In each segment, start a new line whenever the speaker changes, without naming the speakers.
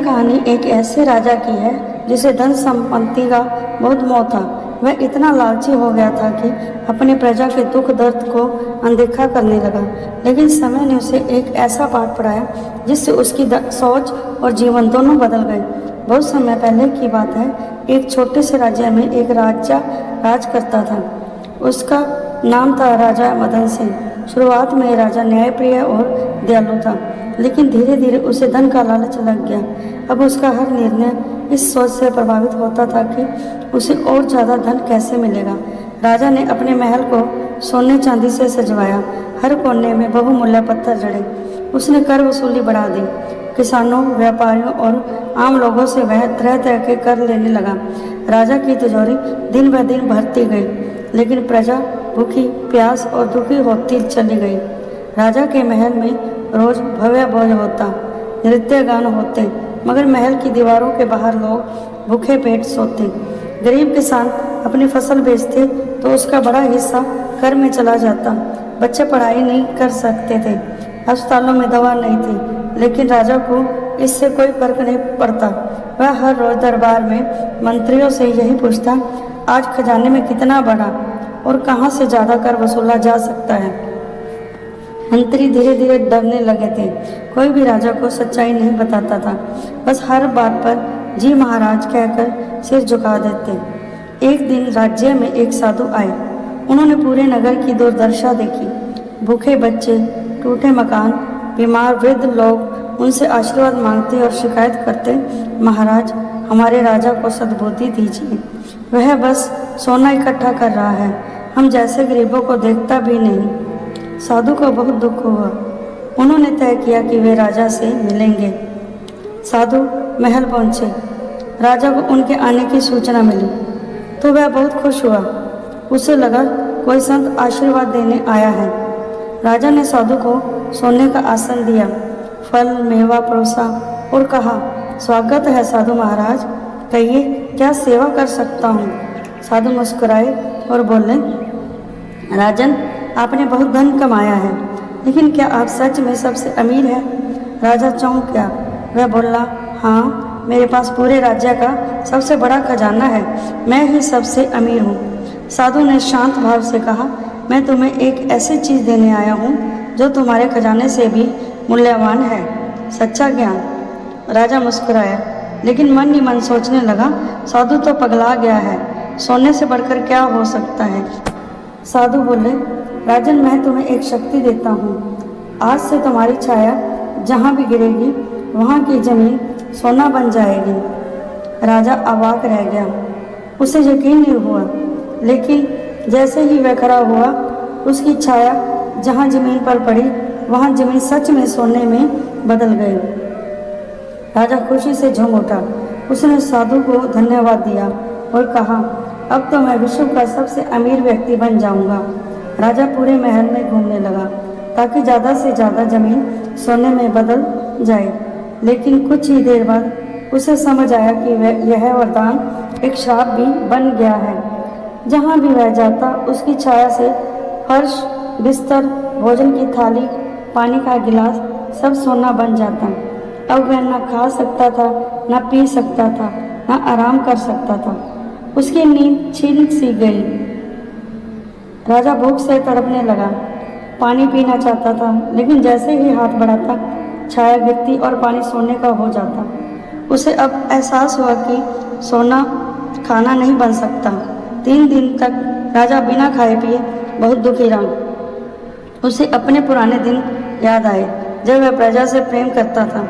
कहानी एक ऐसे राजा की है जिसे धन संपत्ति का बहुत मोह था। वह इतना लालची हो गया था कि अपनी प्रजा के दुख दर्द को अनदेखा करने लगा। लेकिन समय ने उसे एक ऐसा पाठ पढ़ाया जिससे उसकी सोच और जीवन दोनों बदल गए। बहुत समय पहले की बात है, एक छोटे से राज्य में एक राजा राज करता था। उसका नाम था राजा मदन सिंह। शुरुआत में राजा न्यायप्रिय और दयालु था, लेकिन धीरे धीरे उसे धन का लालच लग गया। अब उसका हर निर्णय इस सोच से प्रभावित होता था कि उसे और ज़्यादा धन कैसे मिलेगा। राजा ने अपने महल को सोने चांदी से सजवाया। हर कोने में बहुमूल्य पत्थर जड़े। उसने कर वसूली बढ़ा दी। किसानों, व्यापारियों और आम लोगों से वह तरह तरह के कर लेने लगा। राजा की तिजोरी दिन ब दिन भरती गई, लेकिन प्रजा भूखी, प्यास और दुखी होती चली गई। राजा के महल में रोज भव्य भोज होता, नृत्य गान होते, मगर महल की दीवारों के बाहर लोग भूखे पेट सोते। गरीब किसान अपनी फसल बेचते तो उसका बड़ा हिस्सा कर में चला जाता। बच्चे पढ़ाई नहीं कर सकते थे, अस्पतालों में दवा नहीं थी, लेकिन राजा को इससे कोई फर्क नहीं पड़ता। वह हर रोज दरबार में मंत्रियों से यही पूछता, आज खजाने में कितना बढ़ा और कहाँ से ज़्यादा कर वसूला जा सकता है। मंत्री धीरे धीरे डरने लगे थे। कोई भी राजा को सच्चाई नहीं बताता था, बस हर बात पर जी महाराज कहकर सिर झुका देते। एक दिन राज्य में एक साधु आए। उन्होंने पूरे नगर की दुर्दशा देखी। भूखे बच्चे, टूटे मकान, बीमार वृद्ध लोग उनसे आशीर्वाद मांगते और शिकायत करते, महाराज हमारे राजा को सद्बुद्धि दीजिए, वह बस सोना इकट्ठा कर रहा है, हम जैसे गरीबों को देखता भी नहीं। साधु को बहुत दुख हुआ। उन्होंने तय किया कि वे राजा से मिलेंगे। साधु महल पहुंचे। राजा को उनके आने की सूचना मिली तो वह बहुत खुश हुआ। उसे लगा कोई संत आशीर्वाद देने आया है। राजा ने साधु को सोने का आसन दिया, फल मेवा परोसा और कहा, स्वागत है साधु महाराज, कहिए क्या सेवा कर सकता हूँ। साधु मुस्कुराए और बोले, राजन आपने बहुत धन कमाया है, लेकिन क्या आप सच में सबसे अमीर हैं? राजा चौंक गया। वह बोला, हाँ, मेरे पास पूरे राज्य का सबसे बड़ा खजाना है, मैं ही सबसे अमीर हूँ। साधु ने शांत भाव से कहा, मैं तुम्हें एक ऐसी चीज़ देने आया हूँ जो तुम्हारे खजाने से भी मूल्यवान है, सच्चा ज्ञान। राजा मुस्कुराया, लेकिन मन ही मन सोचने लगा, साधु तो पगला गया है, सोने से बढ़कर क्या हो सकता है। साधु बोले, राजन मैं तुम्हें एक शक्ति देता हूँ, आज से तुम्हारी छाया जहाँ भी गिरेगी वहाँ की जमीन सोना बन जाएगी। राजा अवाक रह गया। उसे यकीन नहीं हुआ, लेकिन जैसे ही वह खड़ा हुआ, उसकी छाया जहाँ जमीन पर पड़ी वहाँ जमीन सच में सोने में बदल गई। राजा खुशी से झूम उठा। उसने साधु को धन्यवाद दिया और कहा, अब तो मैं विश्व का सबसे अमीर व्यक्ति बन जाऊंगा। राजा पूरे महल में घूमने लगा ताकि ज़्यादा से ज़्यादा जमीन सोने में बदल जाए, लेकिन कुछ ही देर बाद उसे समझ आया कि यह वरदान एक श्राप भी बन गया है। जहाँ भी वह जाता उसकी छाया से फर्श, बिस्तर, भोजन की थाली, पानी का गिलास सब सोना बन जाता। अब वह न खा सकता था, न पी सकता था, न आराम कर सकता था। उसकी नींद छीन सी गई। राजा भूख से तड़पने लगा, पानी पीना चाहता था, लेकिन जैसे ही हाथ बढ़ाता छाया गिरती और पानी सोने का हो जाता। उसे अब एहसास हुआ कि सोना खाना नहीं बन सकता। 3 दिन तक राजा बिना खाए पिए बहुत दुखी रहा। उसे अपने पुराने दिन याद आए जब वह प्रजा से प्रेम करता था,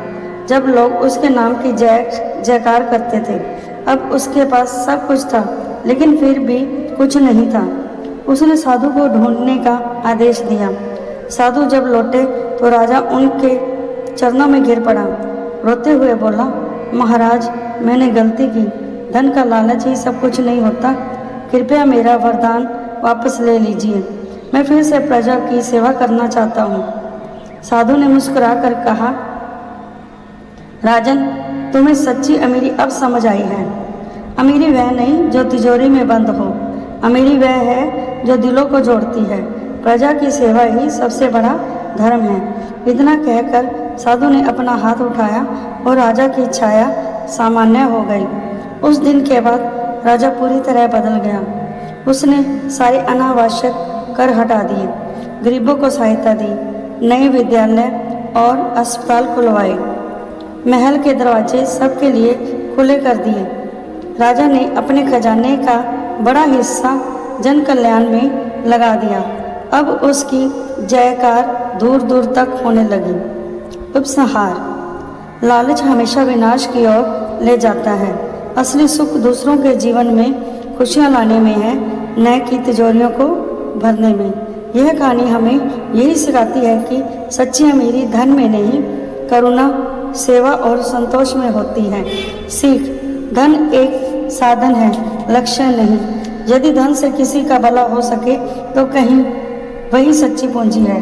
जब लोग उसके नाम की जय जयकार करते थे। अब उसके पास सब कुछ था, लेकिन फिर भी कुछ नहीं था। उसने साधु को ढूंढने का आदेश दिया। साधु जब लौटे तो राजा उनके चरणों में गिर पड़ा। रोते हुए बोला, महाराज मैंने गलती की, धन का लालच ही सब कुछ नहीं होता, कृपया मेरा वरदान वापस ले लीजिए, मैं फिर से प्रजा की सेवा करना चाहता हूँ। साधु ने मुस्कुरा कर कहा, राजन तुम्हें सच्ची अमीरी अब समझ आई है। अमीरी वह नहीं जो तिजोरी में बंद हो, अमीरी वह है जो दिलों को जोड़ती है। प्रजा की सेवा ही सबसे बड़ा धर्म है। इतना कहकर साधु ने अपना हाथ उठाया और राजा की छाया सामान्य हो गई। उस दिन के बाद राजा पूरी तरह बदल गया। उसने सारे अनावश्यक कर हटा दिए, गरीबों को सहायता दी, नए विद्यालय और अस्पताल खुलवाए, महल के दरवाजे सबके लिए खुले कर दिए। राजा ने अपने खजाने का बड़ा हिस्सा जन कल्याण में लगा दिया। अब उसकी जयकार दूर दूर तक होने लगी। उपसंहार: लालच हमेशा विनाश की ओर ले जाता है। असली सुख दूसरों के जीवन में खुशियां लाने में है, न कि तिजोरियों को भरने में। यह कहानी हमें यही सिखाती है कि सच्ची अमीरी धन में नहीं, करुणा, सेवा और संतोष में होती है। सीख: धन एक साधन है, लक्ष्य नहीं। यदि धन से किसी का भला हो सके तो कहीं वही सच्ची पूंजी है।